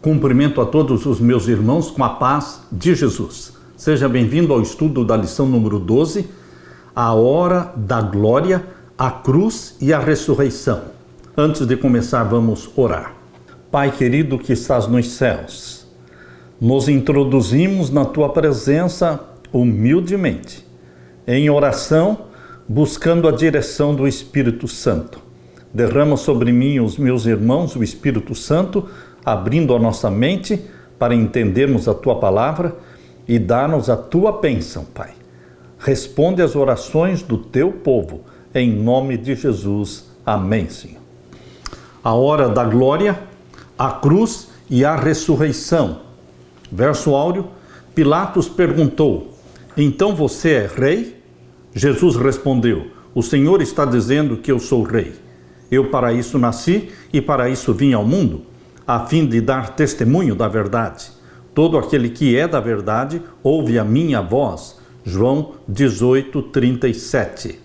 Cumprimento a todos os meus irmãos com a paz de Jesus. Seja bem-vindo ao estudo da lição número 12, a hora da glória, a cruz e a ressurreição. Antes de começar, vamos orar. Pai querido que estás nos céus, nos introduzimos na tua presença humildemente, em oração, buscando a direção do Espírito Santo. Derrama sobre mim e os meus irmãos o Espírito Santo, abrindo a nossa mente para entendermos a Tua palavra e dar-nos a Tua bênção, Pai. Responde às orações do Teu povo, em nome de Jesus. Amém, Senhor. A hora da glória, a cruz e a ressurreição. Verso áureo, Pilatos perguntou, então você é rei? Jesus respondeu, o Senhor está dizendo que eu sou rei. Eu para isso nasci e para isso vim ao mundo, a fim de dar testemunho da verdade. Todo aquele que é da verdade ouve a minha voz. João 18:37.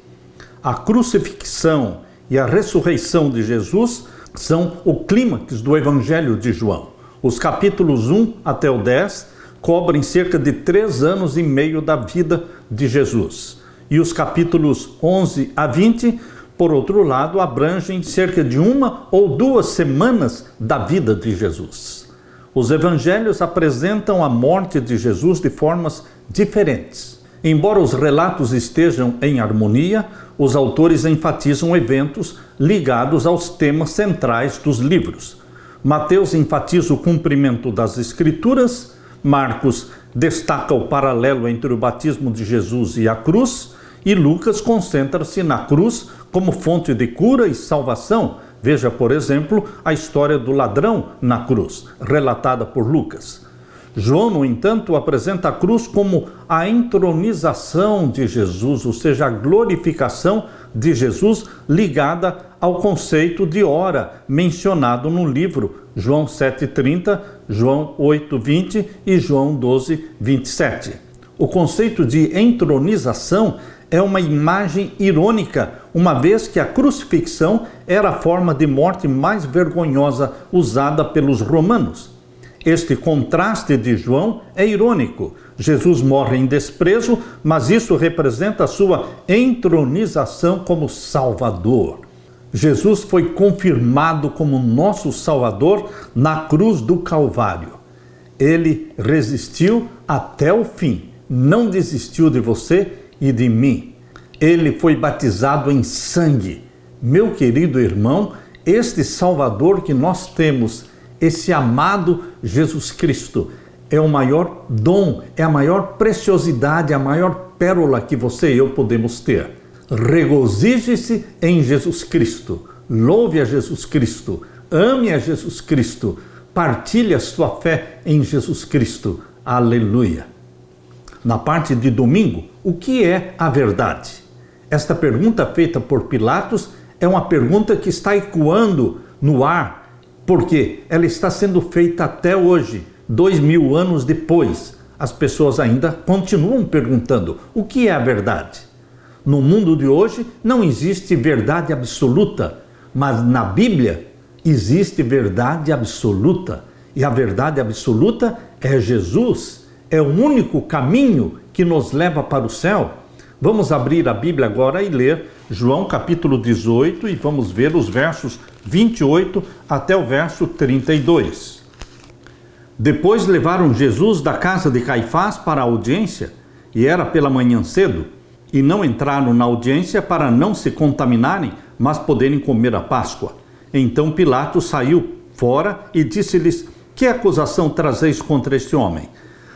A crucifixão e a ressurreição de Jesus são o clímax do Evangelho de João. Os capítulos 1 até o 10 cobrem cerca de 3 anos e meio da vida de Jesus. E os capítulos 11 a 20, por outro lado, abrangem cerca de 1 ou 2 semanas da vida de Jesus. Os evangelhos apresentam a morte de Jesus de formas diferentes. Embora os relatos estejam em harmonia, os autores enfatizam eventos ligados aos temas centrais dos livros. Mateus enfatiza o cumprimento das Escrituras, Marcos destaca o paralelo entre o batismo de Jesus e a cruz, e Lucas concentra-se na cruz como fonte de cura e salvação. Veja, por exemplo, a história do ladrão na cruz, relatada por Lucas. João, no entanto, apresenta a cruz como a entronização de Jesus, ou seja, a glorificação de Jesus ligada ao conceito de hora mencionado no livro João 7:30, João 8:20 e João 12:27. O conceito de entronização é uma imagem irônica, uma vez que a crucifixão era a forma de morte mais vergonhosa usada pelos romanos. Este contraste de João é irônico. Jesus morre em desprezo, mas isso representa a sua entronização como Salvador. Jesus foi confirmado como nosso Salvador na cruz do Calvário. Ele resistiu até o fim, não desistiu de você e de mim. Ele foi batizado em sangue. Meu querido irmão, este Salvador que nós temos, esse amado Jesus Cristo, é o maior dom, é a maior preciosidade, a maior pérola que você e eu podemos ter. Regozije-se em Jesus Cristo, louve a Jesus Cristo, ame a Jesus Cristo, partilhe a sua fé em Jesus Cristo. Aleluia! Na parte de domingo, o que é a verdade? Esta pergunta feita por Pilatos é uma pergunta que está ecoando no ar, porque ela está sendo feita até hoje, 2000 anos depois. As pessoas ainda continuam perguntando, o que é a verdade? No mundo de hoje não existe verdade absoluta, mas na Bíblia existe verdade absoluta. E a verdade absoluta é Jesus. É o único caminho que nos leva para o céu. Vamos abrir a Bíblia agora e ler João capítulo 18 e vamos ver os versos 28 até o verso 32. Depois levaram Jesus da casa de Caifás para a audiência, e era pela manhã cedo, e não entraram na audiência para não se contaminarem, mas poderem comer a Páscoa. Então Pilatos saiu fora e disse-lhes, que acusação trazeis contra este homem?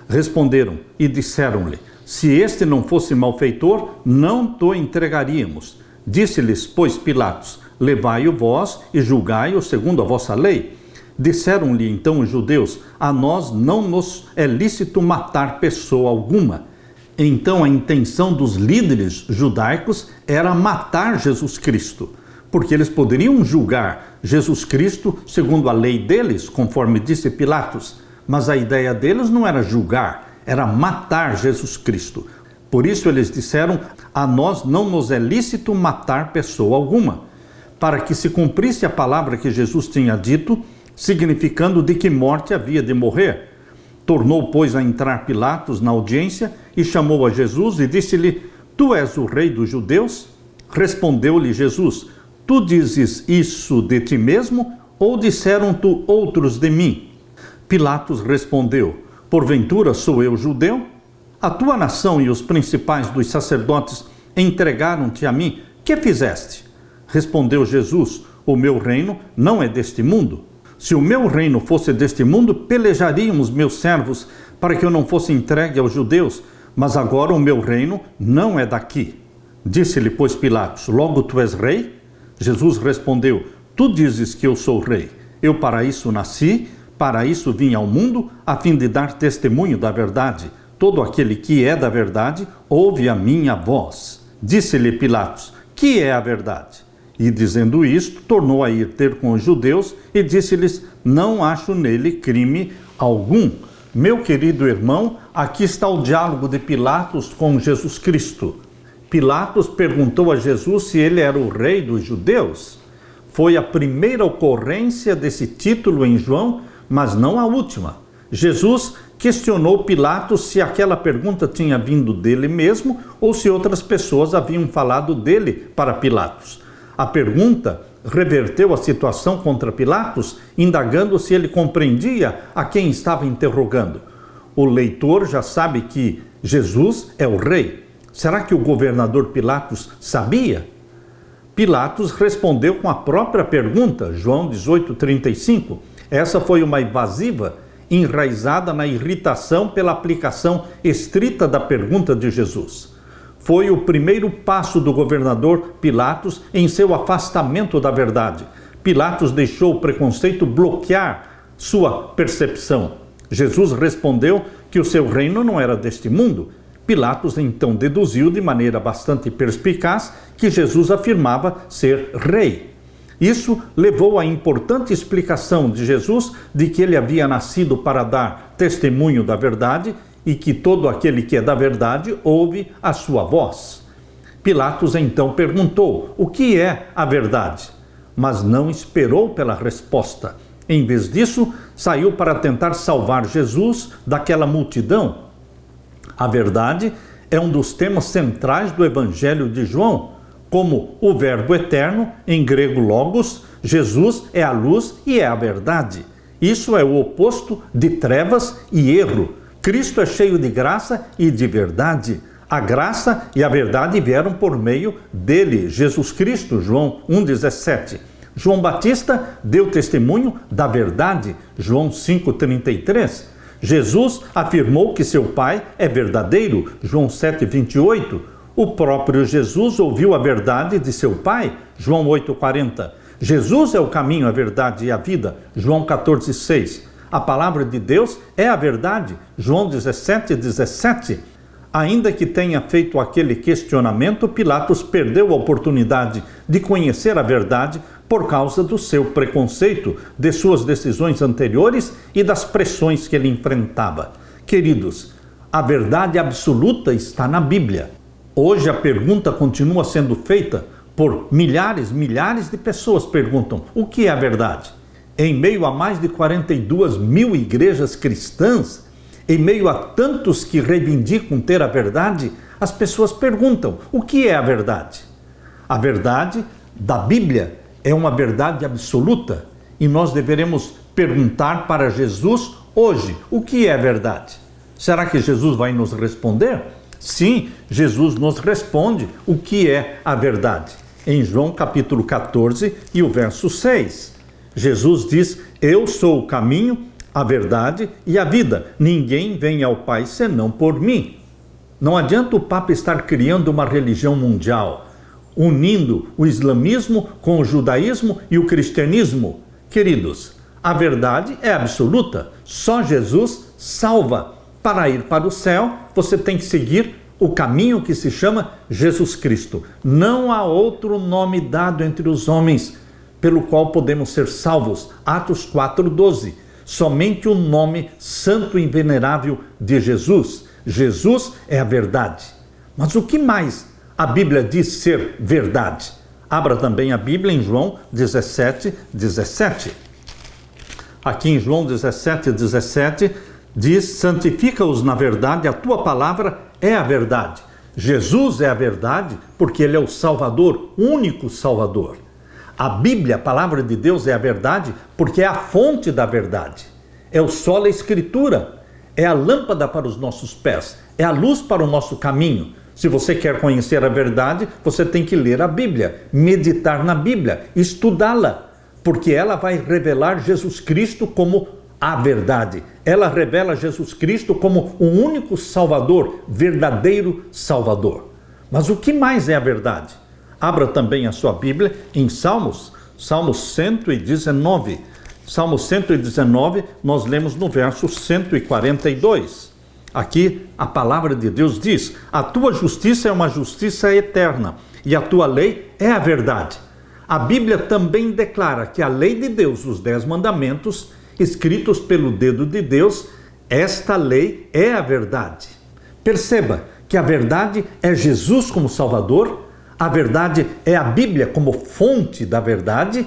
Responderam e disseram-lhe, se este não fosse malfeitor, não o entregaríamos. Disse-lhes, pois, Pilatos, levai-o vós e julgai-o segundo a vossa lei. Disseram-lhe então os judeus, a nós não nos é lícito matar pessoa alguma. Então a intenção dos líderes judaicos era matar Jesus Cristo, porque eles poderiam julgar Jesus Cristo segundo a lei deles, conforme disse Pilatos. Mas a ideia deles não era julgar, era matar Jesus Cristo. Por isso eles disseram, a nós não nos é lícito matar pessoa alguma. Para que se cumprisse a palavra que Jesus tinha dito, significando de que morte havia de morrer. Tornou, pois, a entrar Pilatos na audiência e chamou a Jesus e disse-lhe: Tu és o rei dos judeus? Respondeu-lhe Jesus: Tu dizes isso de ti mesmo, ou disseram-te outros de mim? Pilatos respondeu: Porventura sou eu judeu? A tua nação e os principais dos sacerdotes entregaram-te a mim. Que fizeste? Respondeu Jesus: O meu reino não é deste mundo. Se o meu reino fosse deste mundo, pelejariam os meus servos para que eu não fosse entregue aos judeus, mas agora o meu reino não é daqui. Disse-lhe, pois, Pilatos: Logo tu és rei? Jesus respondeu: Tu dizes que eu sou rei. Eu para isso nasci, para isso vim ao mundo, a fim de dar testemunho da verdade. Todo aquele que é da verdade, ouve a minha voz. Disse-lhe Pilatos: Que é a verdade? E dizendo isto, tornou a ir ter com os judeus e disse-lhes: Não acho nele crime algum. Meu querido irmão, aqui está o diálogo de Pilatos com Jesus Cristo. Pilatos perguntou a Jesus se ele era o rei dos judeus. Foi a primeira ocorrência desse título em João, mas não a última. Jesus questionou Pilatos se aquela pergunta tinha vindo dele mesmo ou se outras pessoas haviam falado dele para Pilatos. A pergunta reverteu a situação contra Pilatos, indagando se ele compreendia a quem estava interrogando. O leitor já sabe que Jesus é o rei. Será que o governador Pilatos sabia? Pilatos respondeu com a própria pergunta, João 18:35. Essa foi uma evasiva enraizada na irritação pela aplicação estrita da pergunta de Jesus. Foi o primeiro passo do governador Pilatos em seu afastamento da verdade. Pilatos deixou o preconceito bloquear sua percepção. Jesus respondeu que o seu reino não era deste mundo. Pilatos então deduziu de maneira bastante perspicaz que Jesus afirmava ser rei. Isso levou à importante explicação de Jesus de que ele havia nascido para dar testemunho da verdade e que todo aquele que é da verdade ouve a sua voz. Pilatos então perguntou: o que é a verdade? Mas não esperou pela resposta. Em vez disso, saiu para tentar salvar Jesus daquela multidão. A verdade é um dos temas centrais do Evangelho de João. Como o Verbo eterno, em grego logos, Jesus é a luz e é a verdade. Isso é o oposto de trevas e erro. Cristo é cheio de graça e de verdade. A graça e a verdade vieram por meio dele, Jesus Cristo, João 1,17. João Batista deu testemunho da verdade, João 5,33. Jesus afirmou que seu Pai é verdadeiro, João 7,28. O próprio Jesus ouviu a verdade de seu Pai, João 8,40. Jesus é o caminho, a verdade e a vida, João 14,6. A palavra de Deus é a verdade, João 17,17. Ainda que tenha feito aquele questionamento, Pilatos perdeu a oportunidade de conhecer a verdade por causa do seu preconceito, de suas decisões anteriores e das pressões que ele enfrentava. Queridos, a verdade absoluta está na Bíblia. Hoje a pergunta continua sendo feita por milhares de pessoas perguntam: o que é a verdade? Em meio a mais de 42 mil igrejas cristãs, em meio a tantos que reivindicam ter a verdade, as pessoas perguntam: o que é a verdade? A verdade da Bíblia é uma verdade absoluta e nós deveremos perguntar para Jesus hoje: o que é a verdade? Será que Jesus vai nos responder? Sim, Jesus nos responde o que é a verdade. Em João capítulo 14 e o verso 6, Jesus diz: eu sou o caminho, a verdade e a vida. Ninguém vem ao Pai senão por mim. Não adianta o Papa estar criando uma religião mundial, unindo o islamismo com o judaísmo e o cristianismo. Queridos, a verdade é absoluta. Só Jesus salva. Para ir para o céu, você tem que seguir o caminho que se chama Jesus Cristo. Não há outro nome dado entre os homens pelo qual podemos ser salvos. Atos 4:12. Somente o nome santo e venerável de Jesus. Jesus é a verdade. Mas o que mais a Bíblia diz ser verdade? Abra também a Bíblia em João 17:17. Aqui em João 17:17, diz: santifica-os na verdade, a tua palavra é a verdade. Jesus é a verdade porque ele é o Salvador, único Salvador. A Bíblia, a palavra de Deus, é a verdade porque é a fonte da verdade. É o sol, a Escritura, é a lâmpada para os nossos pés, é a luz para o nosso caminho. Se você quer conhecer a verdade, você tem que ler a Bíblia, meditar na Bíblia, estudá-la, porque ela vai revelar Jesus Cristo como a verdade. Ela revela Jesus Cristo como o único Salvador, verdadeiro Salvador. Mas o que mais é a verdade? Abra também a sua Bíblia em Salmos 119. Salmo 119, nós lemos no verso 142. Aqui a palavra de Deus diz: a tua justiça é uma justiça eterna e a tua lei é a verdade. A Bíblia também declara que a lei de Deus, os 10 mandamentos, escritos pelo dedo de Deus, esta lei é a verdade. Perceba que a verdade é Jesus como Salvador, a verdade é a Bíblia como fonte da verdade,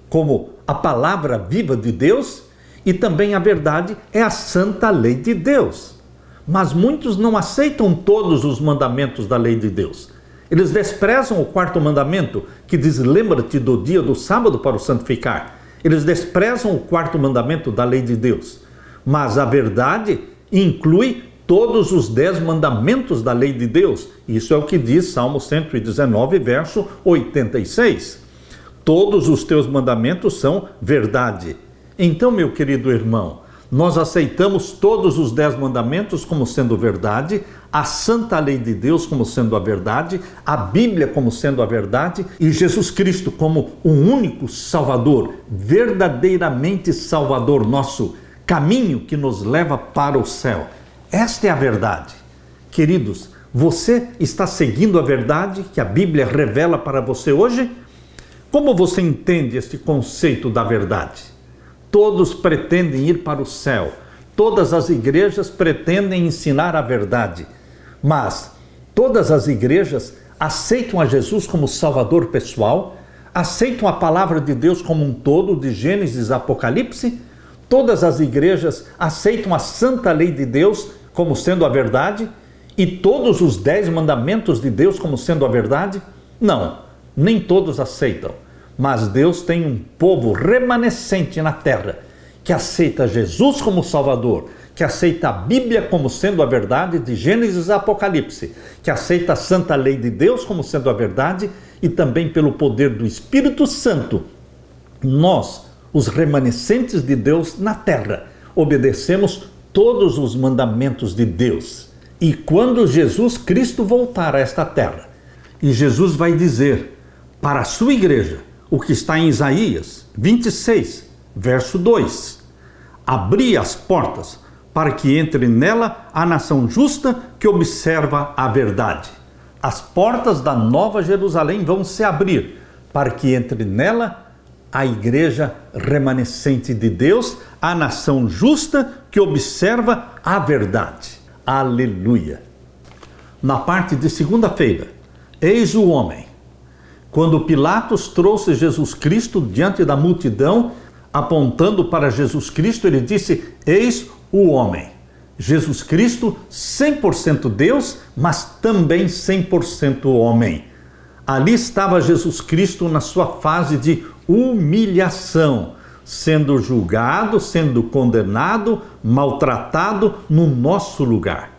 como a palavra viva de Deus, e também a verdade é a santa lei de Deus. Mas muitos não aceitam todos os mandamentos da lei de Deus. Eles desprezam o 4º mandamento, que diz: lembra-te do dia do sábado para o santificar. Eles desprezam o 4º mandamento da lei de Deus. Mas a verdade inclui todos os 10 mandamentos da lei de Deus. Isso é o que diz Salmo 119, verso 86. Todos os teus mandamentos são verdade. Então, meu querido irmão, nós aceitamos todos os 10 mandamentos como sendo verdade, a santa lei de Deus como sendo a verdade, a Bíblia como sendo a verdade e Jesus Cristo como o único Salvador, verdadeiramente Salvador, nosso caminho que nos leva para o céu. Esta é a verdade. Queridos, você está seguindo a verdade que a Bíblia revela para você hoje? Como você entende este conceito da verdade? Todos pretendem ir para o céu. Todas as igrejas pretendem ensinar a verdade. Mas todas as igrejas aceitam a Jesus como Salvador pessoal? Aceitam a palavra de Deus como um todo, de Gênesis a Apocalipse? Todas as igrejas aceitam a santa lei de Deus como sendo a verdade? E todos os 10 mandamentos de Deus como sendo a verdade? Não, nem todos aceitam. Mas Deus tem um povo remanescente na terra que aceita Jesus como Salvador, que aceita a Bíblia como sendo a verdade, de Gênesis a Apocalipse, que aceita a santa lei de Deus como sendo a verdade e também pelo poder do Espírito Santo. Nós, os remanescentes de Deus na terra, obedecemos todos os mandamentos de Deus. E quando Jesus Cristo voltar a esta terra, e Jesus vai dizer para a sua igreja o que está em Isaías 26, verso 2: abri as portas para que entre nela a nação justa que observa a verdade. As portas da Nova Jerusalém vão se abrir para que entre nela a igreja remanescente de Deus, a nação justa que observa a verdade. Aleluia! Na parte de segunda-feira, eis o homem. Quando Pilatos trouxe Jesus Cristo diante da multidão, apontando para Jesus Cristo, ele disse: eis o homem. Jesus Cristo, 100% Deus, mas também 100% homem. Ali estava Jesus Cristo na sua fase de humilhação, sendo julgado, sendo condenado, maltratado no nosso lugar.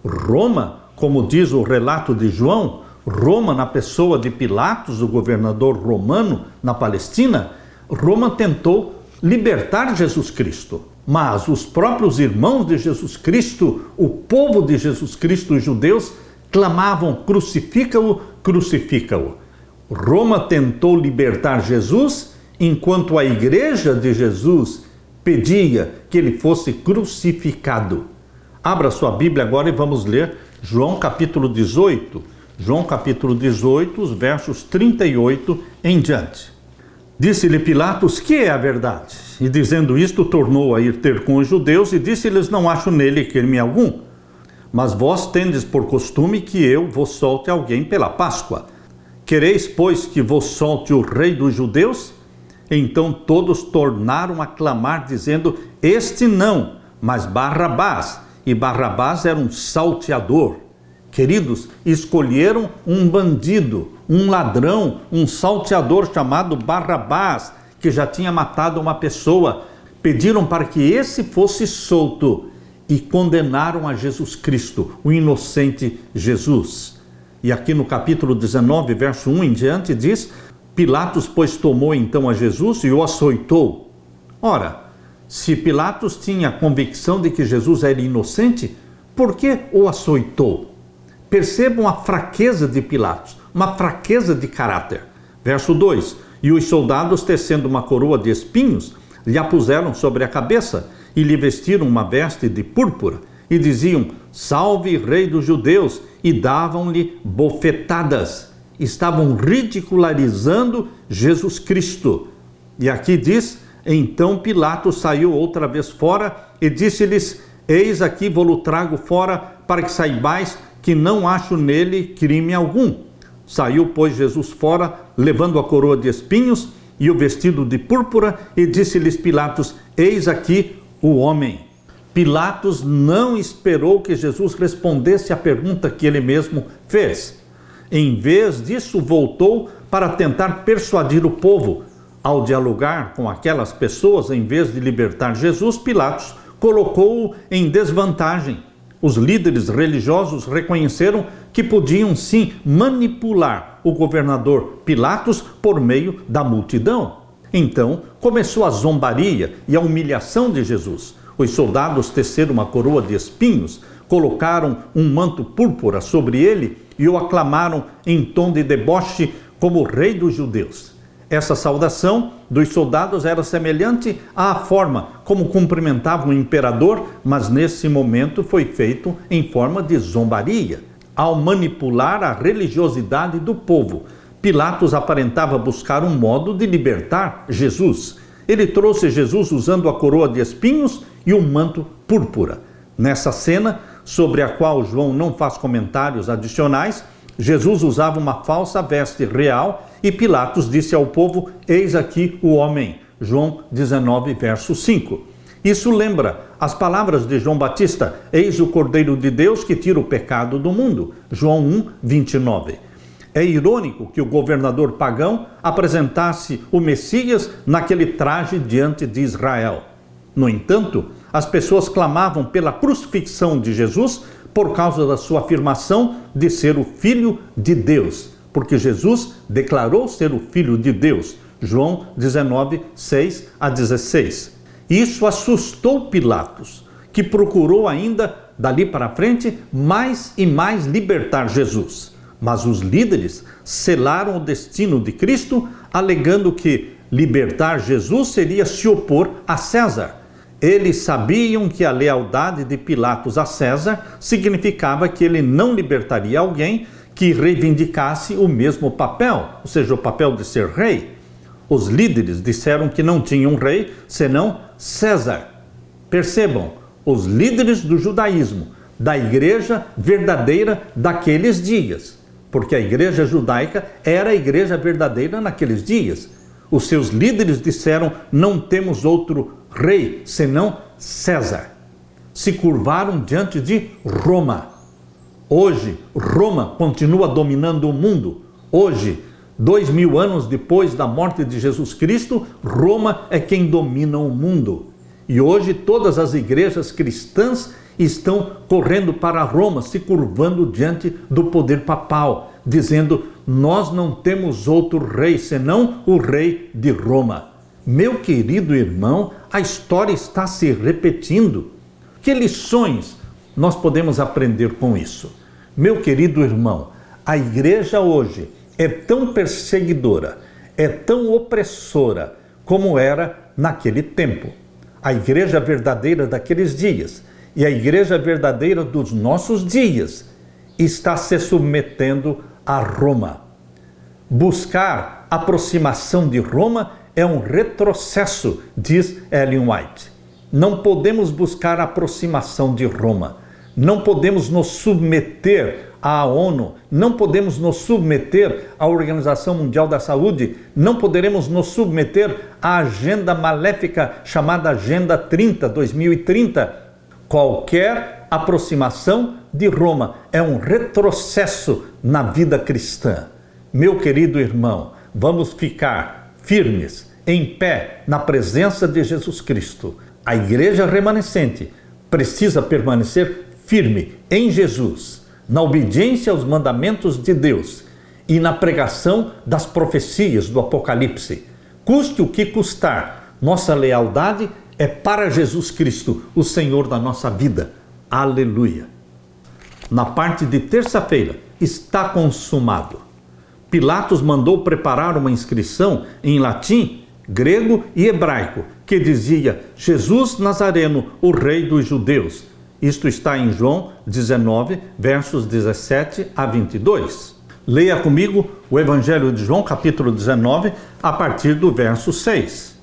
Roma, como diz o relato de João, Roma, na pessoa de Pilatos, o governador romano na Palestina, Roma tentou libertar Jesus Cristo. Mas os próprios irmãos de Jesus Cristo, o povo de Jesus Cristo, os judeus, clamavam: crucifica-o, crucifica-o. Roma tentou libertar Jesus, enquanto a igreja de Jesus pedia que ele fosse crucificado. Abra sua Bíblia agora e vamos ler João capítulo 18. João capítulo 18, os versos 38 em diante. Disse-lhe Pilatos: que é a verdade? E dizendo isto, tornou a ir ter com os judeus e disse-lhes: não acho nele crime algum. Mas vós tendes por costume que eu vos solte alguém pela Páscoa. Quereis, pois, que vos solte o rei dos judeus? Então todos tornaram a clamar, dizendo: este não, mas Barrabás. E Barrabás era um salteador. Queridos, escolheram um bandido, um ladrão, um salteador chamado Barrabás, que já tinha matado uma pessoa. Pediram para que esse fosse solto e condenaram a Jesus Cristo, o inocente Jesus. E aqui no capítulo 19, verso 1 em diante, diz: Pilatos, pois, tomou então a Jesus e o açoitou. Ora, se Pilatos tinha a convicção de que Jesus era inocente, por que o açoitou? Percebam a fraqueza de Pilatos, uma fraqueza de caráter. Verso 2: E os soldados, tecendo uma coroa de espinhos, lhe a puseram sobre a cabeça e lhe vestiram uma veste de púrpura e diziam: Salve, Rei dos Judeus, e davam-lhe bofetadas. Estavam ridicularizando Jesus Cristo. E aqui diz: Então Pilatos saiu outra vez fora e disse-lhes: Eis aqui vou-lo trago fora, para que saibais que não acho nele crime algum. Saiu, pois, Jesus fora, levando a coroa de espinhos e o vestido de púrpura, e disse-lhes Pilatos: Eis aqui o homem. Pilatos não esperou que Jesus respondesse à pergunta que ele mesmo fez. Em vez disso, voltou para tentar persuadir o povo. Ao dialogar com aquelas pessoas, em vez de libertar Jesus, Pilatos colocou-o em desvantagem. Os líderes religiosos reconheceram que podiam sim manipular o governador Pilatos por meio da multidão. Então começou a zombaria e a humilhação de Jesus. Os soldados teceram uma coroa de espinhos, colocaram um manto púrpura sobre ele e o aclamaram em tom de deboche como Rei dos Judeus. Essa saudação dos soldados era semelhante à forma como cumprimentavam o imperador, mas nesse momento foi feito em forma de zombaria. Ao manipular a religiosidade do povo, Pilatos aparentava buscar um modo de libertar Jesus. Ele trouxe Jesus usando a coroa de espinhos e um manto púrpura. Nessa cena, sobre a qual João não faz comentários adicionais, Jesus usava uma falsa veste real e Pilatos disse ao povo: Eis aqui o homem. João 19, verso 5. Isso lembra as palavras de João Batista: Eis o Cordeiro de Deus que tira o pecado do mundo. João 1, 29. É irônico que o governador pagão apresentasse o Messias naquele traje diante de Israel. No entanto, as pessoas clamavam pela crucifixão de Jesus por causa da sua afirmação de ser o Filho de Deus, porque Jesus declarou ser o Filho de Deus. João 19, 6 a 16. Isso assustou Pilatos, que procurou ainda, dali para frente, mais e mais libertar Jesus. Mas os líderes selaram o destino de Cristo, alegando que libertar Jesus seria se opor a César. Eles sabiam que a lealdade de Pilatos a César significava que ele não libertaria alguém que reivindicasse o mesmo papel, ou seja, o papel de ser rei. Os líderes disseram que não tinham rei senão César. Percebam, os líderes do judaísmo, da igreja verdadeira daqueles dias, porque a igreja judaica era a igreja verdadeira naqueles dias. Os seus líderes disseram: não temos outro rei senão César. Se curvaram diante de Roma. Hoje, Roma continua dominando o mundo. Hoje, 2000 anos depois da morte de Jesus Cristo, Roma é quem domina o mundo. E hoje todas as igrejas cristãs estão correndo para Roma, se curvando diante do poder papal, dizendo: nós não temos outro rei senão o rei de Roma. Meu querido irmão, a história está se repetindo. Que lições nós podemos aprender com isso? Meu querido irmão, a igreja hoje é tão perseguidora, é tão opressora como era naquele tempo. A igreja verdadeira daqueles dias e a igreja verdadeira dos nossos dias está se submetendo a Roma. Buscar aproximação de Roma é um retrocesso, diz Ellen White. Não podemos buscar a aproximação de Roma. Não podemos nos submeter à ONU, não podemos nos submeter à Organização Mundial da Saúde, não poderemos nos submeter à agenda maléfica chamada Agenda 2030. Qualquer aproximação de Roma é um retrocesso na vida cristã. Meu querido irmão, vamos ficar firmes, em pé, na presença de Jesus Cristo. A igreja remanescente precisa permanecer firme em Jesus, na obediência aos mandamentos de Deus e na pregação das profecias do Apocalipse. Custe o que custar, nossa lealdade é para Jesus Cristo, o Senhor da nossa vida. Aleluia! Na parte de terça-feira, está consumado. Pilatos mandou preparar uma inscrição em latim, grego e hebraico, que dizia: Jesus Nazareno, o Rei dos Judeus. Isto está em João 19, versos 17 a 22. Leia comigo o Evangelho de João, capítulo 19, a partir do verso 6.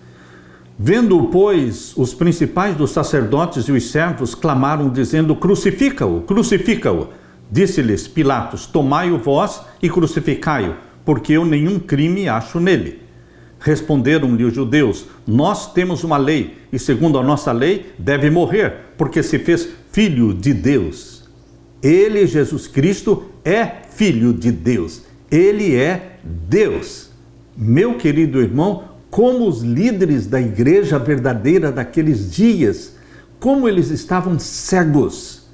Vendo-o, pois, os principais dos sacerdotes e os servos clamaram, dizendo: Crucifica-o, crucifica-o. Disse-lhes Pilatos: Tomai-o vós e crucificai-o, porque eu nenhum crime acho nele. Responderam-lhe os judeus: Nós temos uma lei, e segundo a nossa lei deve morrer, porque se fez filho de Deus. Ele, Jesus Cristo, é filho de Deus. Ele é Deus. Meu querido irmão, como os líderes da igreja verdadeira daqueles dias, como eles estavam cegos,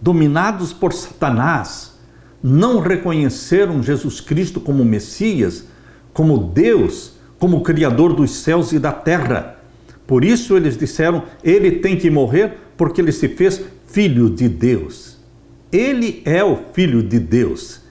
dominados por Satanás, não reconheceram Jesus Cristo como Messias, como Deus, como Criador dos céus e da terra. Por isso eles disseram: ele tem que morrer porque ele se fez filho de Deus. Ele é o filho de Deus.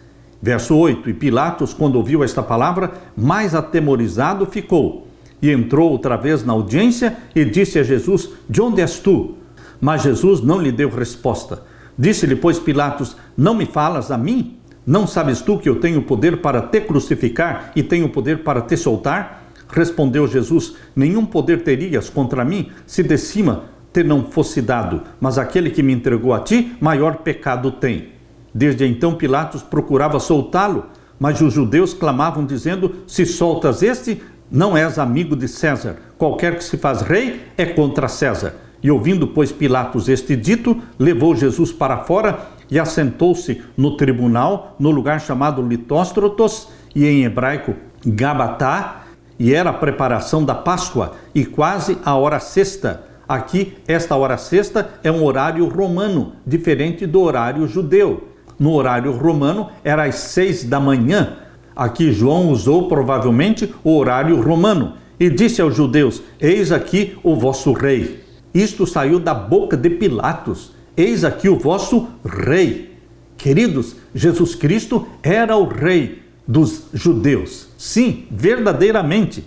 Verso 8, e Pilatos, quando ouviu esta palavra, mais atemorizado ficou, e entrou outra vez na audiência e disse a Jesus: de onde és tu? Mas Jesus não lhe deu resposta. Disse-lhe, pois, Pilatos: não me falas a mim? Não sabes tu que eu tenho poder para te crucificar e tenho poder para te soltar? Respondeu Jesus: nenhum poder terias contra mim, se de cima te não fosse dado, mas aquele que me entregou a ti, maior pecado tem. Desde então Pilatos procurava soltá-lo, mas os judeus clamavam dizendo: se soltas este, não és amigo de César. Qualquer que se faz rei é contra César. E ouvindo, pois, Pilatos este dito, levou Jesus para fora e assentou-se no tribunal, no lugar chamado Litóstrotos, e em hebraico Gabatá, e era a preparação da Páscoa, e quase a hora sexta. Aqui, esta hora sexta é um horário romano, diferente do horário judeu. No horário romano, era às 6 da manhã. Aqui João usou provavelmente o horário romano e disse aos judeus: eis aqui o vosso rei. Isto saiu da boca de Pilatos: eis aqui o vosso rei. Queridos, Jesus Cristo era o rei dos judeus. Sim, verdadeiramente.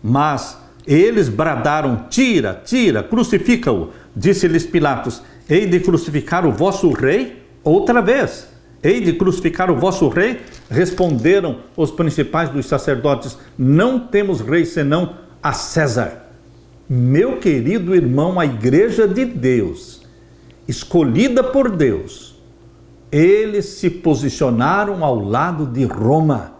Mas eles bradaram: tira, tira, crucifica-o. Disse-lhes Pilatos: hei de crucificar o vosso rei? Outra vez: hei de crucificar o vosso rei? Responderam os principais dos sacerdotes: não temos rei senão a César. Meu querido irmão, a igreja de Deus, escolhida por Deus, eles se posicionaram ao lado de Roma.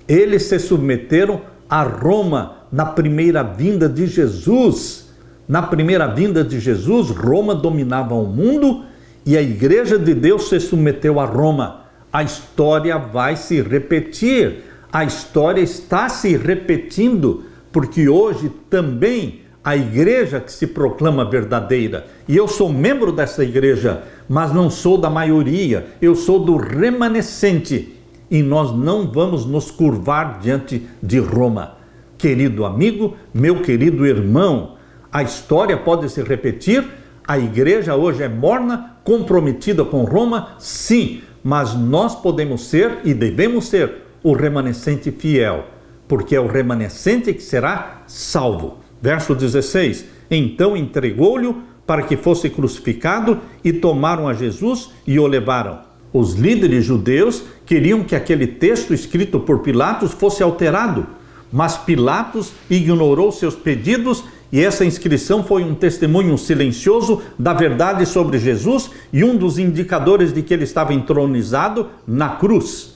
Eles se submeteram a Roma na primeira vinda de Jesus. Na primeira vinda de Jesus, Roma dominava o mundo e a igreja de Deus se submeteu a Roma. A história vai se repetir. A história está se repetindo, porque hoje também a igreja que se proclama verdadeira, e eu sou membro dessa igreja, mas não sou da maioria, eu sou do remanescente, e nós não vamos nos curvar diante de Roma. Querido amigo, meu querido irmão, a história pode se repetir, a igreja hoje é morna, comprometida com Roma, sim, mas nós podemos ser e devemos ser o remanescente fiel, porque é o remanescente que será salvo. Verso 16, então entregou-lhe para que fosse crucificado e tomaram a Jesus e o levaram. Os líderes judeus queriam que aquele texto escrito por Pilatos fosse alterado, mas Pilatos ignorou seus pedidos E essa inscrição foi um testemunho silencioso da verdade sobre Jesus e um dos indicadores de que ele estava entronizado na cruz.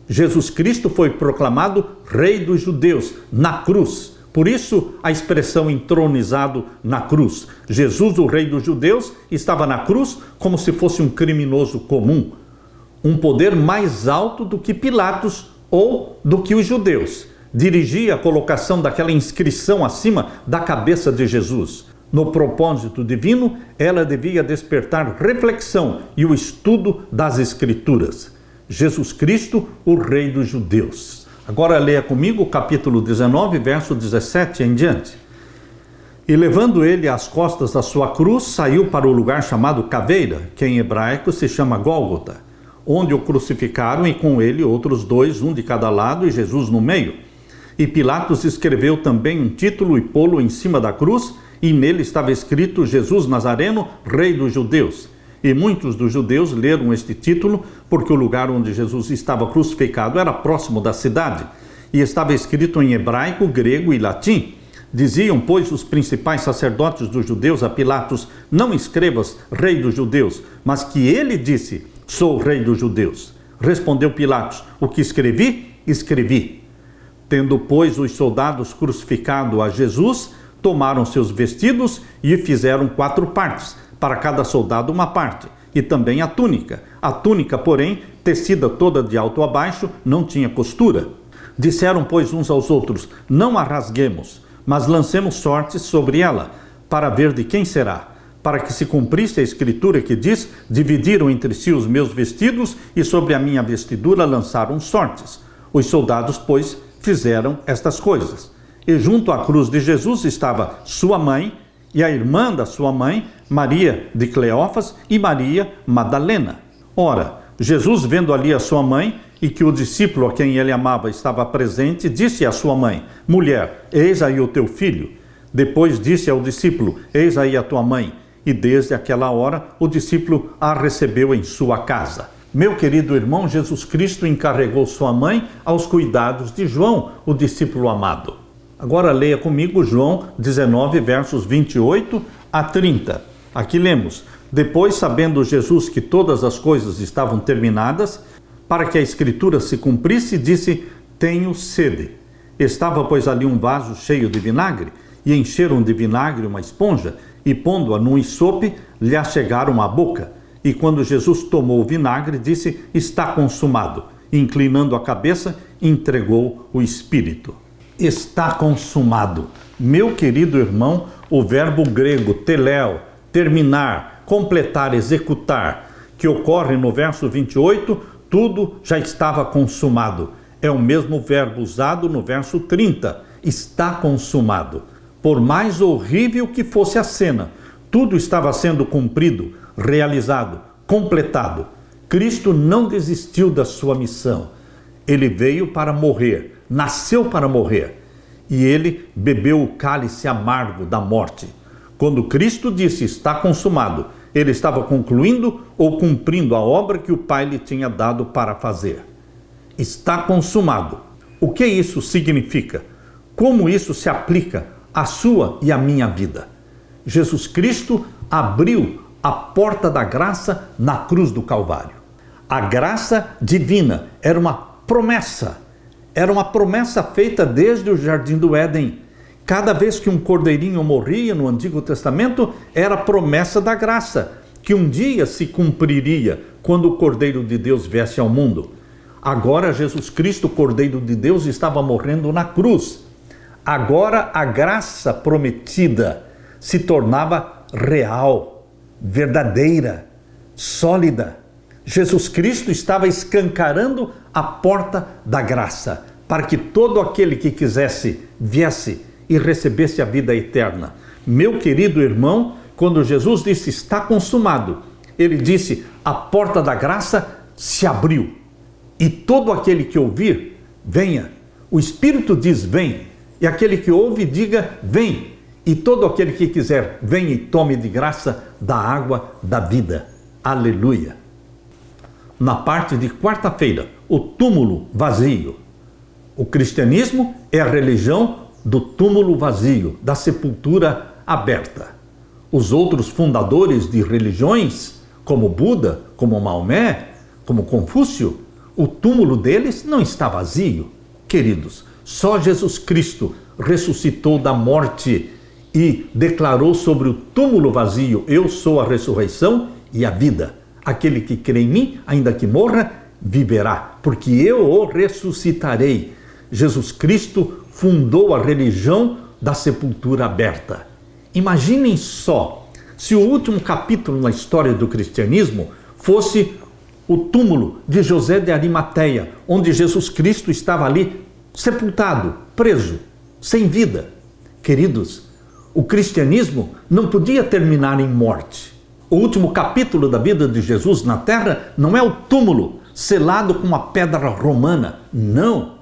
Jesus Cristo foi proclamado Rei dos Judeus na cruz. Por isso a expressão entronizado na cruz. Jesus, o Rei dos Judeus, estava na cruz como se fosse um criminoso comum. Um poder mais alto do que Pilatos ou do que os judeus. Dirigia a colocação daquela inscrição acima da cabeça de Jesus. No propósito divino, ela devia despertar reflexão e o estudo das Escrituras. Jesus Cristo, o Rei dos Judeus. Agora leia comigo o capítulo 19, verso 17 em diante. E levando ele às costas da sua cruz, saiu para o lugar chamado Caveira, que em hebraico se chama Gólgota, onde o crucificaram e com ele outros dois, um de cada lado e Jesus no meio. E Pilatos escreveu também um título e pô-lo em cima da cruz, e nele estava escrito Jesus Nazareno, Rei dos Judeus. E muitos dos judeus leram este título, porque o lugar onde Jesus estava crucificado era próximo da cidade, e estava escrito em hebraico, grego e latim. Diziam, pois, os principais sacerdotes dos judeus a Pilatos: não escrevas Rei dos Judeus, mas que ele disse: sou Rei dos Judeus. Respondeu Pilatos: o que escrevi, escrevi. Tendo, pois, os soldados crucificado a Jesus, tomaram seus vestidos e fizeram 4 partes, para cada soldado uma parte, e também a túnica. A túnica, porém, tecida toda de alto a baixo, não tinha costura. Disseram, pois, uns aos outros: não a rasguemos, mas lancemos sortes sobre ela, para ver de quem será. Para que se cumprisse a escritura que diz: dividiram entre si os meus vestidos, e sobre a minha vestidura lançaram sortes. Os soldados, pois, fizeram estas coisas. E junto à cruz de Jesus estava sua mãe e a irmã da sua mãe, Maria de Cleófas e Maria Madalena. Ora, Jesus, vendo ali a sua mãe e que o discípulo a quem ele amava estava presente, disse à sua mãe: mulher, eis aí o teu filho. Depois disse ao discípulo: eis aí a tua mãe. E desde aquela hora o discípulo a recebeu em sua casa. Meu querido irmão, Jesus Cristo encarregou sua mãe aos cuidados de João, o discípulo amado. Agora leia comigo João 19, versos 28 a 30. Aqui lemos: depois, sabendo Jesus que todas as coisas estavam terminadas, para que a escritura se cumprisse, disse: tenho sede. Estava, pois, ali um vaso cheio de vinagre, e encheram de vinagre uma esponja, e pondo-a num isope, lhe achegaram à boca. E quando Jesus tomou o vinagre, disse: está consumado. E, inclinando a cabeça, entregou o Espírito. Está consumado. Meu querido irmão, o verbo grego teleo, terminar, completar, executar, que ocorre no verso 28, tudo já estava consumado. É o mesmo verbo usado no verso 30, está consumado. Por mais horrível que fosse a cena, tudo estava sendo cumprido, realizado, completado. Cristo não desistiu da sua missão. Ele veio para morrer, nasceu para morrer. E ele bebeu o cálice amargo da morte. Quando Cristo disse: está consumado, ele estava concluindo ou cumprindo a obra que o Pai lhe tinha dado para fazer. Está consumado. O que isso significa? Como isso se aplica à sua e à minha vida? Jesus Cristo abriu a porta da graça na cruz do Calvário. A graça divina era uma promessa. Era uma promessa feita desde o Jardim do Éden. Cada vez que um cordeirinho morria no Antigo Testamento, era a promessa da graça, que um dia se cumpriria quando o Cordeiro de Deus viesse ao mundo. Agora Jesus Cristo, o Cordeiro de Deus, estava morrendo na cruz. Agora a graça prometida se tornava real, verdadeira, sólida. Jesus Cristo estava escancarando a porta da graça, para que todo aquele que quisesse viesse e recebesse a vida eterna. Meu querido irmão, quando Jesus disse: está consumado, ele disse: a porta da graça se abriu. E todo aquele que ouvir, venha. O Espírito diz: vem. E aquele que ouve, diga: vem. E todo aquele que quiser, venha e tome de graça da água da vida. Aleluia. Na parte de quarta-feira, o túmulo vazio. O cristianismo é a religião do túmulo vazio, da sepultura aberta. Os outros fundadores de religiões, como Buda, como Maomé, como Confúcio, o túmulo deles não está vazio. Queridos, só Jesus Cristo ressuscitou da morte e declarou sobre o túmulo vazio: eu sou a ressurreição e a vida. Aquele que crê em mim, ainda que morra, viverá, porque eu o ressuscitarei. Jesus Cristo fundou a religião da sepultura aberta. Imaginem só, se o último capítulo na história do cristianismo fosse o túmulo de José de Arimateia, onde Jesus Cristo estava ali sepultado, preso, sem vida. Queridos, o cristianismo não podia terminar em morte. O último capítulo da vida de Jesus na terra não é o túmulo selado com uma pedra romana, não.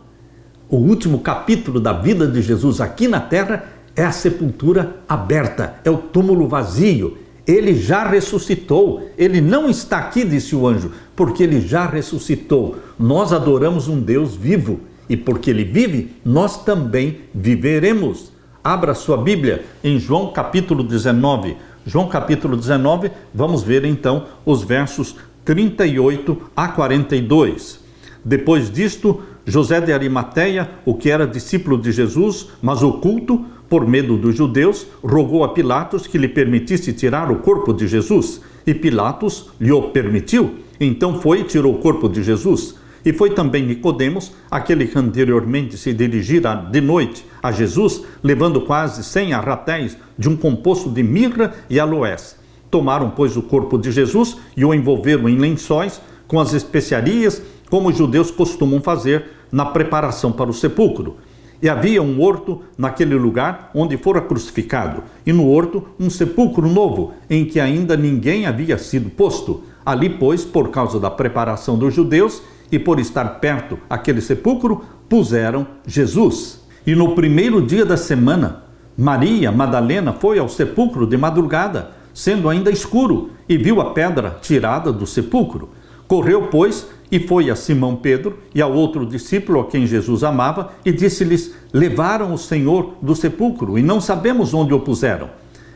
O último capítulo da vida de Jesus aqui na terra é a sepultura aberta, é o túmulo vazio. Ele já ressuscitou, ele não está aqui, disse o anjo, porque ele já ressuscitou. Nós adoramos um Deus vivo e porque ele vive, nós também viveremos. Abra sua Bíblia em João capítulo 19. João capítulo 19, vamos ver então os versos 38 a 42. Depois disto, José de Arimateia, o que era discípulo de Jesus, mas oculto por medo dos judeus, rogou a Pilatos que lhe permitisse tirar o corpo de Jesus. E Pilatos lhe o permitiu. Então foi e tirou o corpo de Jesus. E foi também Nicodemos, aquele que anteriormente se dirigira de noite a Jesus, levando quase 100 arratéis de um composto de mirra e aloés. Tomaram, pois, o corpo de Jesus e o envolveram em lençóis com as especiarias, como os judeus costumam fazer na preparação para o sepulcro. E havia um horto naquele lugar onde fora crucificado, e no horto um sepulcro novo, em que ainda ninguém havia sido posto. Ali, pois, por causa da preparação dos judeus, e por estar perto aquele sepulcro, puseram Jesus. E no primeiro dia da semana, Maria Madalena foi ao sepulcro de madrugada, sendo ainda escuro, e viu a pedra tirada do sepulcro. Correu, pois, e foi a Simão Pedro e ao outro discípulo a quem Jesus amava, e disse-lhes: levaram o Senhor do sepulcro, e não sabemos onde o puseram.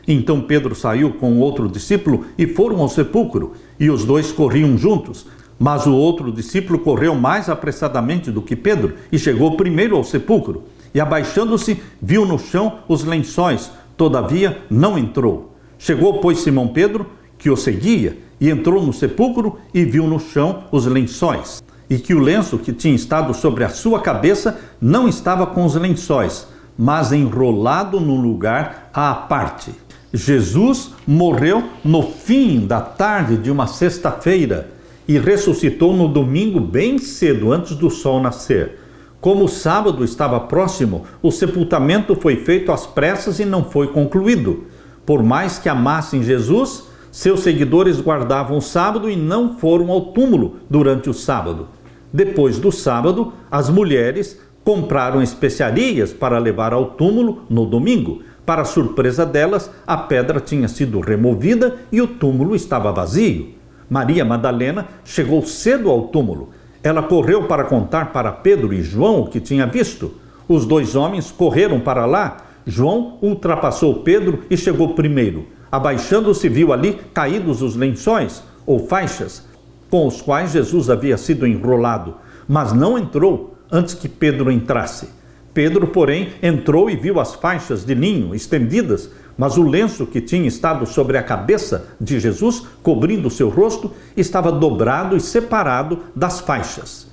Então Pedro saiu com o outro discípulo e foram ao sepulcro, e os dois corriam juntos. Mas o outro discípulo correu mais apressadamente do que Pedro e chegou primeiro ao sepulcro. E abaixando-se, viu no chão os lençóis, todavia não entrou. Chegou, pois, Simão Pedro, que o seguia, e entrou no sepulcro e viu no chão os lençóis, e que o lenço que tinha estado sobre a sua cabeça não estava com os lençóis, mas enrolado num lugar à parte. Jesus morreu no fim da tarde de uma sexta-feira, e ressuscitou no domingo bem cedo, antes do sol nascer. Como o sábado estava próximo, o sepultamento foi feito às pressas e não foi concluído. Por mais que amassem Jesus, seus seguidores guardavam o sábado e não foram ao túmulo durante o sábado. Depois do sábado, as mulheres compraram especiarias para levar ao túmulo no domingo. Para surpresa delas, a pedra tinha sido removida e o túmulo estava vazio. Maria Madalena chegou cedo ao túmulo. Ela correu para contar para Pedro e João o que tinha visto. Os dois homens correram para lá. João ultrapassou Pedro e chegou primeiro. Abaixando-se, viu ali caídos os lençóis, ou faixas, com os quais Jesus havia sido enrolado, mas não entrou antes que Pedro entrasse. Pedro, porém, entrou e viu as faixas de linho estendidas, mas o lenço que tinha estado sobre a cabeça de Jesus, cobrindo seu rosto, estava dobrado e separado das faixas.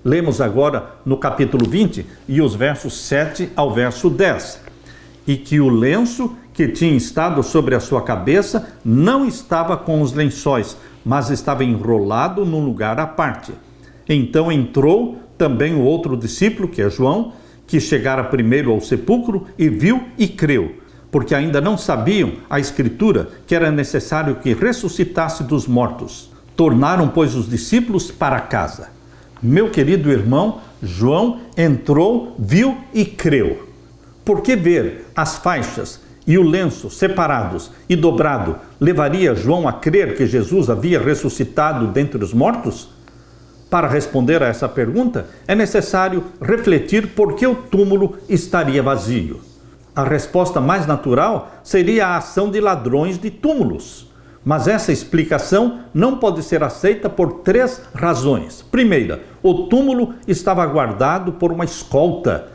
Lemos agora no capítulo 20 e os versos 7 ao verso 10. E que o lenço que tinha estado sobre a sua cabeça não estava com os lençóis, mas estava enrolado num lugar à parte. Então entrou também o outro discípulo, que é João, que chegara primeiro ao sepulcro e viu e creu, porque ainda não sabiam a Escritura que era necessário que ressuscitasse dos mortos. Tornaram, pois, os discípulos para casa. Meu querido irmão, João entrou, viu e creu. Por que ver as faixas e o lenço separados e dobrado levaria João a crer que Jesus havia ressuscitado dentre os mortos? Para responder a essa pergunta, é necessário refletir por que o túmulo estaria vazio. A resposta mais natural seria a ação de ladrões de túmulos. Mas essa explicação não pode ser aceita por 3 razões. Primeira, o túmulo estava guardado por uma escolta,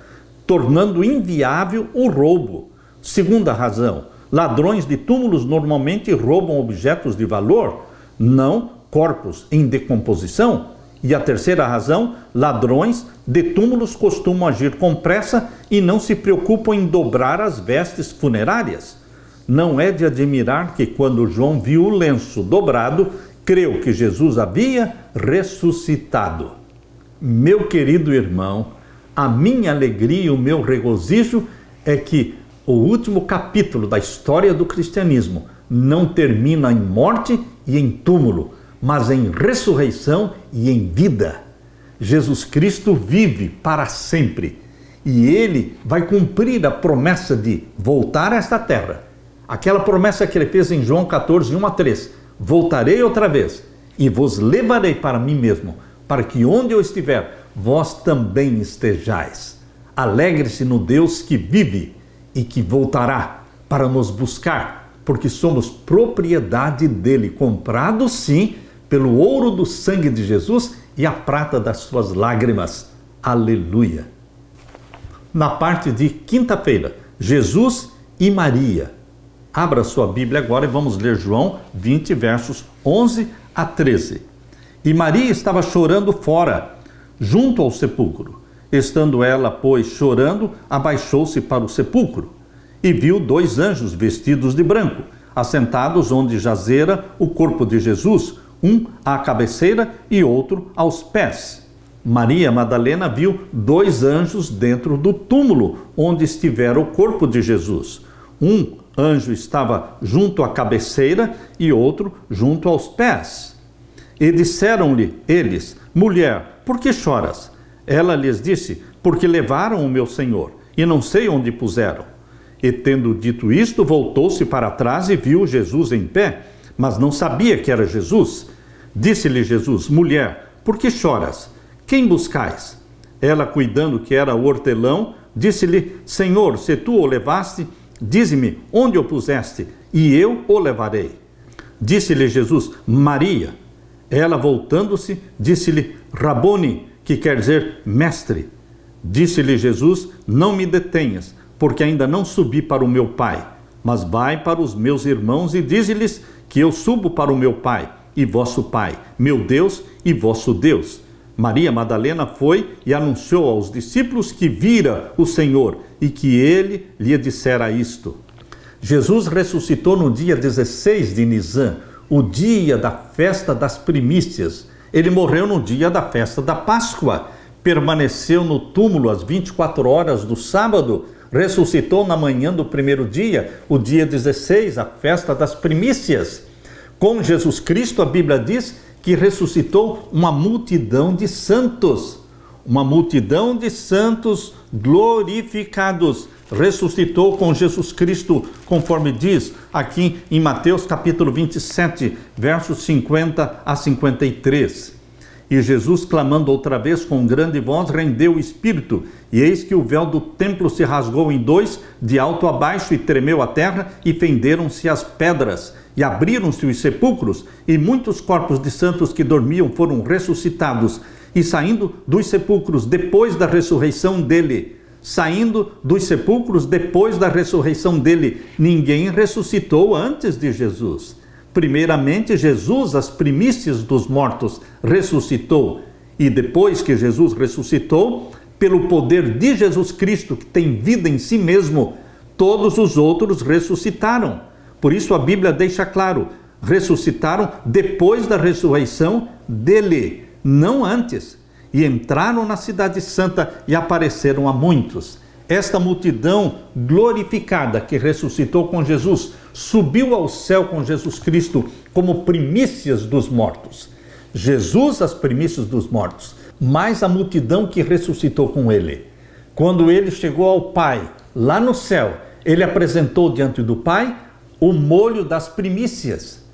tornando inviável o roubo. Segunda razão, ladrões de túmulos normalmente roubam objetos de valor, não corpos em decomposição. E a terceira razão, ladrões de túmulos costumam agir com pressa e não se preocupam em dobrar as vestes funerárias. Não é de admirar que quando João viu o lenço dobrado, creu que Jesus havia ressuscitado. Meu querido irmão, a minha alegria e o meu regozijo é que o último capítulo da história do cristianismo não termina em morte e em túmulo, mas em ressurreição e em vida. Jesus Cristo vive para sempre e Ele vai cumprir a promessa de voltar a esta terra. Aquela promessa que Ele fez em João 14, 1-3. Voltarei outra vez e vos levarei para mim mesmo, para que onde eu estiver, vós também estejais. Alegre-se no Deus que vive e que voltará para nos buscar, porque somos propriedade dele, comprados sim, pelo ouro do sangue de Jesus e a prata das suas lágrimas. Aleluia! Na parte de quinta-feira, Jesus e Maria. Abra sua Bíblia agora e vamos ler João 20, versos 11-13. E Maria estava chorando fora, junto ao sepulcro. Estando ela, pois, chorando, abaixou-se para o sepulcro e viu 2 anjos vestidos de branco, assentados onde jazera o corpo de Jesus, um à cabeceira e outro aos pés. Maria Madalena viu 2 anjos dentro do túmulo onde estivera o corpo de Jesus. Um anjo estava junto à cabeceira e outro junto aos pés. E disseram-lhe eles: Mulher, por que choras? Ela lhes disse: Porque levaram o meu Senhor, e não sei onde puseram. E tendo dito isto, voltou-se para trás e viu Jesus em pé, mas não sabia que era Jesus. Disse-lhe Jesus: Mulher, por que choras? Quem buscais? Ela, cuidando que era o hortelão, disse-lhe: Senhor, se tu o levaste, dize-me onde o puseste, e eu o levarei. Disse-lhe Jesus: Maria. Ela, voltando-se, disse-lhe: Rabone, que quer dizer mestre. Disse-lhe Jesus: Não me detenhas, porque ainda não subi para o meu Pai, mas vai para os meus irmãos e dize-lhes que eu subo para o meu Pai e vosso Pai, meu Deus e vosso Deus. Maria Madalena foi e anunciou aos discípulos que vira o Senhor e que ele lhe dissera isto. Jesus ressuscitou no dia 16 de Nisan, o dia da festa das primícias. Ele morreu no dia da festa da Páscoa, permaneceu no túmulo às 24 horas do sábado, ressuscitou na manhã do primeiro dia, o dia 16, a festa das primícias. Com Jesus Cristo, a Bíblia diz que ressuscitou uma multidão de santos glorificados. Ressuscitou com Jesus Cristo, conforme diz aqui em Mateus capítulo 27, versos 50-53. E Jesus, clamando outra vez com grande voz, rendeu o espírito, e eis que o véu do templo se rasgou em 2, de alto a baixo, e tremeu a terra, e fenderam-se as pedras, e abriram-se os sepulcros, e muitos corpos de santos que dormiam foram ressuscitados, e saindo dos sepulcros depois da ressurreição dele, ninguém ressuscitou antes de Jesus. Primeiramente, Jesus, as primícias dos mortos, ressuscitou. E depois que Jesus ressuscitou, pelo poder de Jesus Cristo, que tem vida em si mesmo, todos os outros ressuscitaram. Por isso a Bíblia deixa claro, ressuscitaram depois da ressurreição dele, não antes. E entraram na cidade santa e apareceram a muitos. Esta multidão glorificada que ressuscitou com Jesus, subiu ao céu com Jesus Cristo como primícias dos mortos. Jesus, as primícias dos mortos, mais a multidão que ressuscitou com ele. Quando ele chegou ao Pai, lá no céu, ele apresentou diante do Pai o molho das primícias.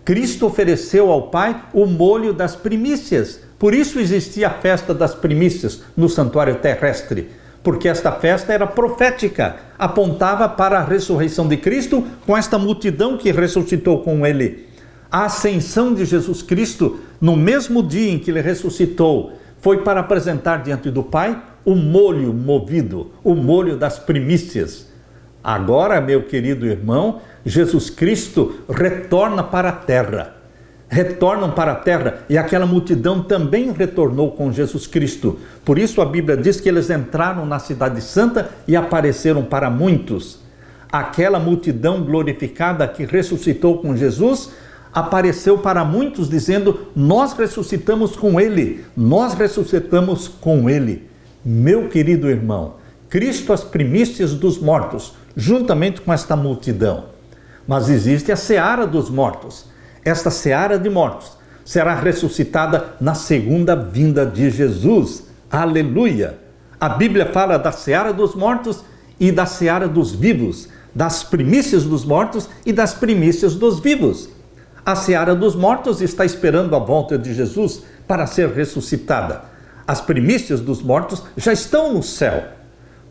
Cristo ofereceu ao Pai o molho das primícias. Por isso existia a festa das primícias no santuário terrestre, porque esta festa era profética, apontava para a ressurreição de Cristo com esta multidão que ressuscitou com ele. A ascensão de Jesus Cristo, no mesmo dia em que ele ressuscitou, foi para apresentar diante do Pai o molho movido, o molho das primícias. Agora, meu querido irmão, Jesus Cristo retorna para a terra. Retornam para a terra e aquela multidão também retornou com Jesus Cristo. Por isso a Bíblia diz que eles entraram na cidade santa e apareceram para muitos. Aquela multidão glorificada que ressuscitou com Jesus apareceu para muitos dizendo: nós ressuscitamos com ele, nós ressuscitamos com ele. Meu querido irmão, Cristo as primícias dos mortos, juntamente com esta multidão. Mas existe a seara dos mortos. Esta seara de mortos será ressuscitada na segunda vinda de Jesus. Aleluia! A Bíblia fala da seara dos mortos e da seara dos vivos, das primícias dos mortos e das primícias dos vivos. A seara dos mortos está esperando a volta de Jesus para ser ressuscitada. As primícias dos mortos já estão no céu.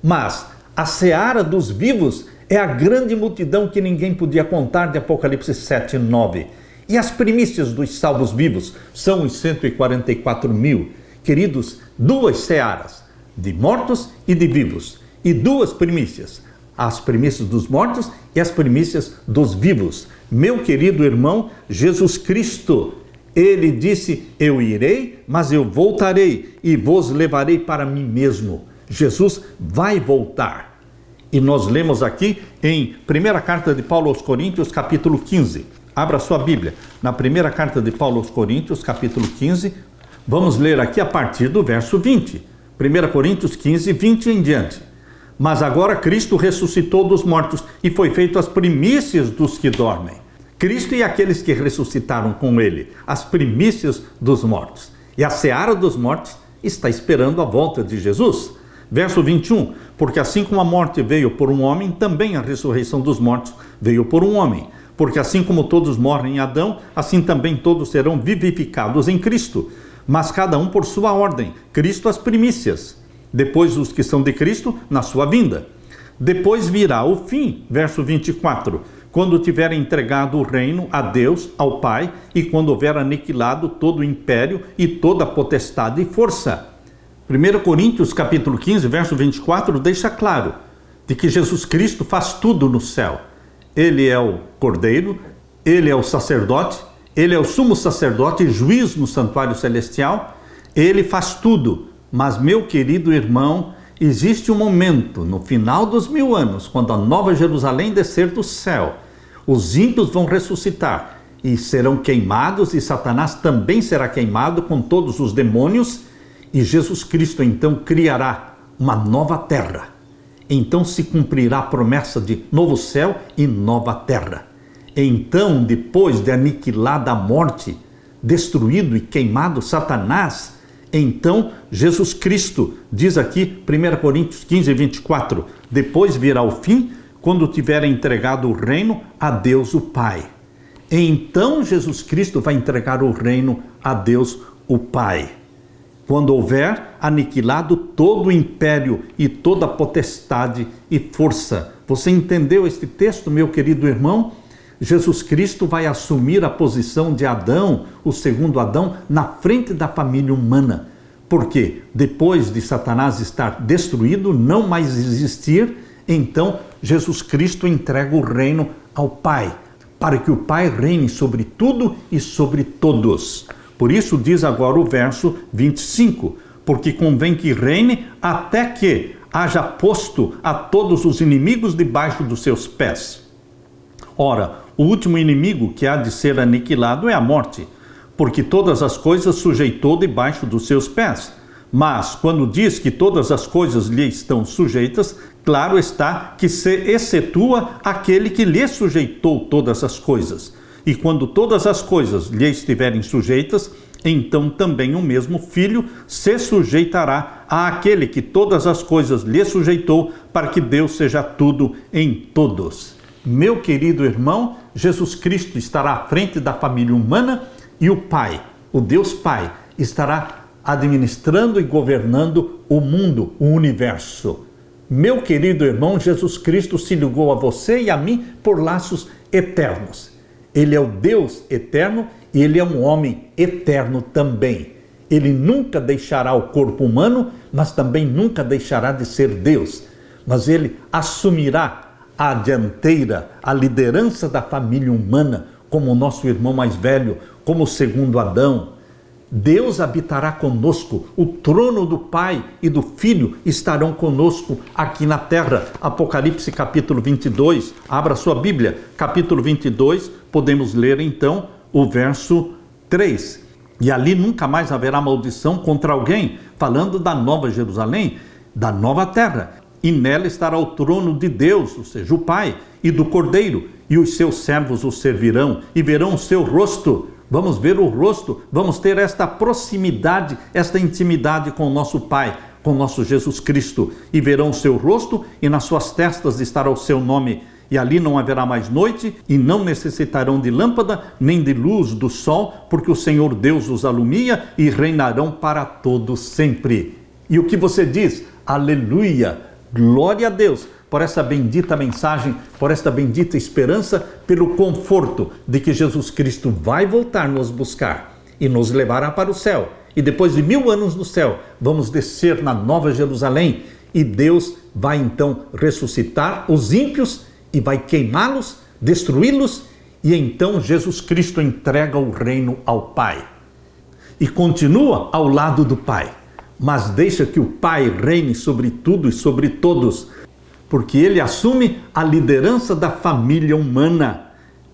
Mas a seara dos vivos é a grande multidão que ninguém podia contar de Apocalipse 7:9. E as primícias dos salvos vivos são os 144 mil. Queridos, duas searas, de mortos e de vivos. E duas primícias, as primícias dos mortos e as primícias dos vivos. Meu querido irmão, Jesus Cristo, ele disse: eu irei, mas eu voltarei e vos levarei para mim mesmo. Jesus vai voltar. E nós lemos aqui em primeira carta de Paulo aos Coríntios, capítulo 15. Abra sua Bíblia, na primeira carta de Paulo aos Coríntios, capítulo 15, vamos ler aqui a partir do verso 20. 1 Coríntios 15, 20 em diante. Mas agora Cristo ressuscitou dos mortos e foi feito as primícias dos que dormem. Cristo e aqueles que ressuscitaram com ele, as primícias dos mortos. E a seara dos mortos está esperando a volta de Jesus. Verso 21, porque assim como a morte veio por um homem, também a ressurreição dos mortos veio por um homem. Porque assim como todos morrem em Adão, assim também todos serão vivificados em Cristo. Mas cada um por sua ordem, Cristo as primícias, depois os que são de Cristo na sua vinda. Depois virá o fim, verso 24, quando tiver entregado o reino a Deus, ao Pai, e quando houver aniquilado todo o império e toda a potestade e força. 1 Coríntios capítulo 15, verso 24, deixa claro de que Jesus Cristo faz tudo no céu. Ele é o Cordeiro, ele é o sacerdote, ele é o sumo sacerdote e juiz no santuário celestial, ele faz tudo. Mas, meu querido irmão, existe um momento, no final dos 1000 anos, quando a nova Jerusalém descer do céu, os ímpios vão ressuscitar e serão queimados, e Satanás também será queimado com todos os demônios, e Jesus Cristo então criará uma nova terra. Então se cumprirá a promessa de novo céu e nova terra. Então, depois de aniquilada a morte, destruído e queimado Satanás, então Jesus Cristo, diz aqui 1 Coríntios 15, 24, depois virá o fim, quando tiver entregado o reino a Deus o Pai. Então Jesus Cristo vai entregar o reino a Deus o Pai. Quando houver aniquilado todo o império e toda a potestade e força. Você entendeu este texto, meu querido irmão? Jesus Cristo vai assumir a posição de Adão, o segundo Adão, na frente da família humana. Porque depois de Satanás estar destruído, não mais existir, então Jesus Cristo entrega o reino ao Pai, para que o Pai reine sobre tudo e sobre todos. Por isso diz agora o verso 25, porque convém que reine até que haja posto a todos os inimigos debaixo dos seus pés. Ora, o último inimigo que há de ser aniquilado é a morte, porque todas as coisas sujeitou debaixo dos seus pés. Mas, quando diz que todas as coisas lhe estão sujeitas, claro está que se excetua aquele que lhe sujeitou todas as coisas. E quando todas as coisas lhe estiverem sujeitas, então também o mesmo Filho se sujeitará àquele que todas as coisas lhe sujeitou, para que Deus seja tudo em todos. Meu querido irmão, Jesus Cristo estará à frente da família humana e o Pai, o Deus Pai, estará administrando e governando o mundo, o universo. Meu querido irmão, Jesus Cristo se ligou a você e a mim por laços eternos. Ele é o Deus eterno e ele é um homem eterno também. Ele nunca deixará o corpo humano, mas também nunca deixará de ser Deus. Mas ele assumirá a dianteira, a liderança da família humana, como o nosso irmão mais velho, como o segundo Adão. Deus habitará conosco, o trono do Pai e do Filho estarão conosco aqui na terra. Apocalipse capítulo 22, abra sua Bíblia, capítulo 22, podemos ler então o verso 3. E ali nunca mais haverá maldição contra alguém, falando da nova Jerusalém, da nova terra. E nela estará o trono de Deus, ou seja, o Pai, e do Cordeiro, e os seus servos o servirão, e verão o seu rosto. Vamos ver o rosto, vamos ter esta proximidade, esta intimidade com o nosso Pai, com o nosso Jesus Cristo. E verão o seu rosto, e nas suas testas estará o seu nome. E ali não haverá mais noite, e não necessitarão de lâmpada, nem de luz do sol, porque o Senhor Deus os alumia, e reinarão para todos sempre. E o que você diz? Aleluia! Glória a Deus por essa bendita mensagem, por esta bendita esperança, pelo conforto de que Jesus Cristo vai voltar nos buscar e nos levará para o céu. E depois de 1000 anos no céu, vamos descer na Nova Jerusalém e Deus vai então ressuscitar os ímpios e vai queimá-los, destruí-los, e então Jesus Cristo entrega o reino ao Pai. E continua ao lado do Pai. Mas deixa que o Pai reine sobre tudo e sobre todos, porque ele assume a liderança da família humana.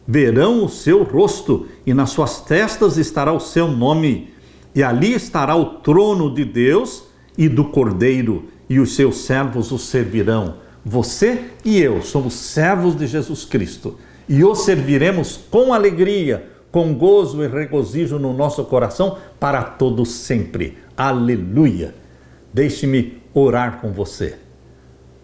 Verão o seu rosto, e nas suas testas estará o seu nome, e ali estará o trono de Deus e do Cordeiro, e os seus servos o servirão. Você e eu somos servos de Jesus Cristo, e o serviremos com alegria, com gozo e regozijo no nosso coração para todo sempre. Aleluia! Deixe-me orar com você.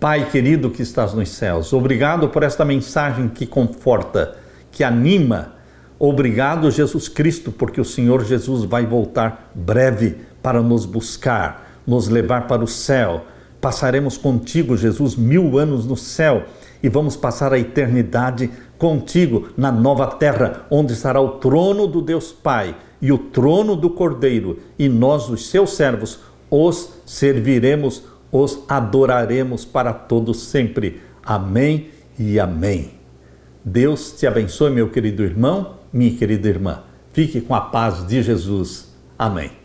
Pai querido que estás nos céus, obrigado por esta mensagem que conforta, que anima. Obrigado, Jesus Cristo, porque o Senhor Jesus vai voltar breve para nos buscar, nos levar para o céu. Passaremos contigo, Jesus, 1000 anos no céu e vamos passar a eternidade contigo na nova terra, onde estará o trono do Deus Pai e o trono do Cordeiro, e nós, os seus servos, os serviremos, os adoraremos para todos sempre. Amém e amém. Deus te abençoe, meu querido irmão, minha querida irmã. Fique com a paz de Jesus. Amém.